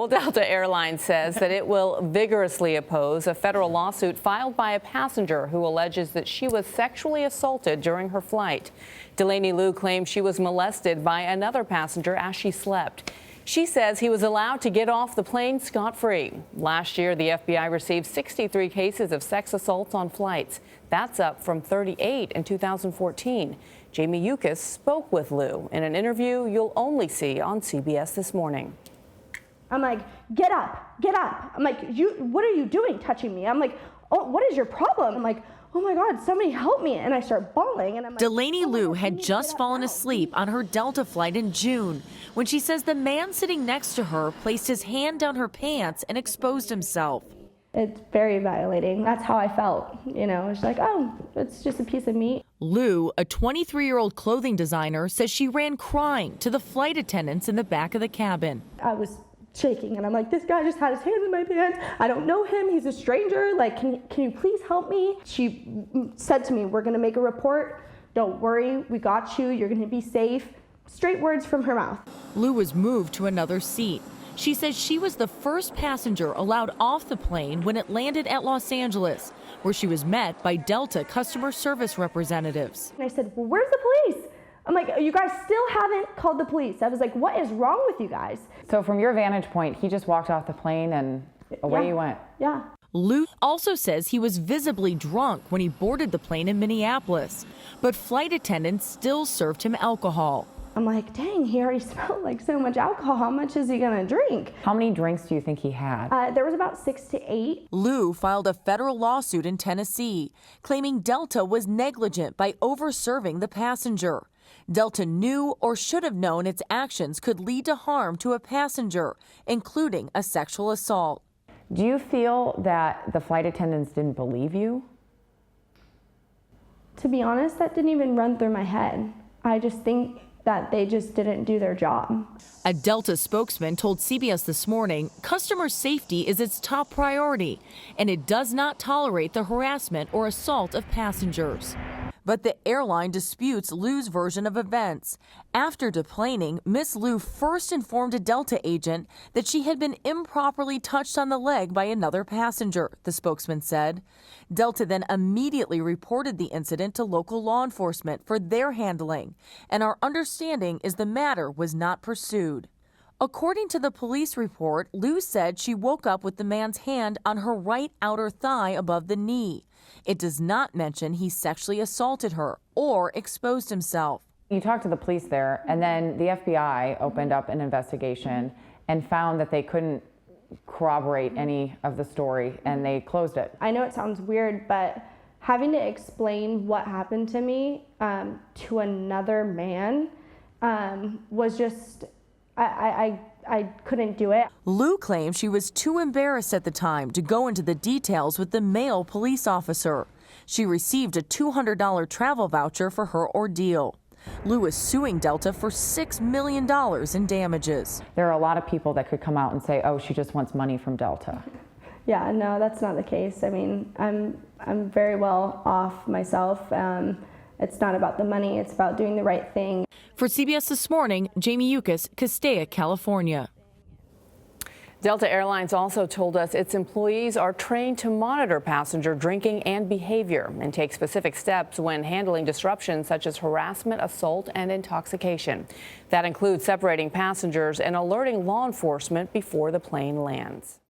Well, Delta Airlines says that it will vigorously oppose a federal lawsuit filed by a passenger who alleges that she was sexually assaulted during her flight. Delany Luh claims she was molested by another passenger as she slept. She says he was allowed to get off the plane scot-free. Last year, the FBI received 63 cases of sex assaults on flights. That's up from 38 in 2014. Jamie Yuccas spoke with Luh in an interview you'll only see on CBS This Morning. I'm like, get up, get up. I'm like, what are you doing touching me? I'm like, oh, what is your problem? I'm like, oh my God, somebody help me. And I start bawling. And I'm like, Delany Luh had just fallen asleep on her Delta flight in June when she says the man sitting next to her placed his hand down her pants and exposed himself. It's very violating. That's how I felt. You know, it's like, oh, it's just a piece of meat. Luh, a 23-year-old clothing designer, says she ran crying to the flight attendants in the back of the cabin. I was shaking and I'm like, this guy just had his hands in my pants. I don't know him. He's a stranger. Like, can you please help me? She said to me, we're going to make a report. Don't worry. We got you. You're going to be safe. Straight words from her mouth. Luh was moved to another seat. She says she was the first passenger allowed off the plane when it landed at Los Angeles, where she was met by Delta customer service representatives. And I said, well, where's the police? I'm like, you guys still haven't called the police. I was like, what is wrong with you guys? So from your vantage point, he just walked off the plane and away you went. Yeah. Luh also says he was visibly drunk when he boarded the plane in Minneapolis, but flight attendants still served him alcohol. I'm like, dang, he already smelled like so much alcohol. How much is he gonna drink? How many drinks do you think he had? There was about 6 to 8. Luh filed a federal lawsuit in Tennessee, claiming Delta was negligent by over-serving the passenger. Delta knew or should have known its actions could lead to harm to a passenger, including a sexual assault. Do you feel that the flight attendants didn't believe you? To be honest, that didn't even run through my head. I just think that they just didn't do their job. A Delta spokesman told CBS This Morning customer safety is its top priority, and it does not tolerate the harassment or assault of passengers. But the airline disputes Luh's version of events. After deplaning, Miss Luh first informed a Delta agent that she had been improperly touched on the leg by another passenger, the spokesman said. Delta then immediately reported the incident to local law enforcement for their handling, and our understanding is the matter was not pursued. According to the police report, Luh said she woke up with the man's hand on her right outer thigh above the knee. It does not mention he sexually assaulted her or exposed himself. You talked to the police there, and then the FBI opened up an investigation and found that they couldn't corroborate any of the story, and they closed it. I know it sounds weird, but having to explain what happened to me to another man was just, I couldn't do it. Luh claimed she was too embarrassed at the time to go into the details with the male police officer. She received a $200 travel voucher for her ordeal. Luh is suing Delta for $6 million in damages. There are a lot of people that could come out and say, oh, she just wants money from Delta. Yeah, no, that's not the case. I mean, I'm very well off myself. It's not about the money, it's about doing the right thing. For CBS This Morning, Jamie Yuccas, Castaic, California. Delta Airlines also told us its employees are trained to monitor passenger drinking and behavior and take specific steps when handling disruptions such as harassment, assault, and intoxication. That includes separating passengers and alerting law enforcement before the plane lands.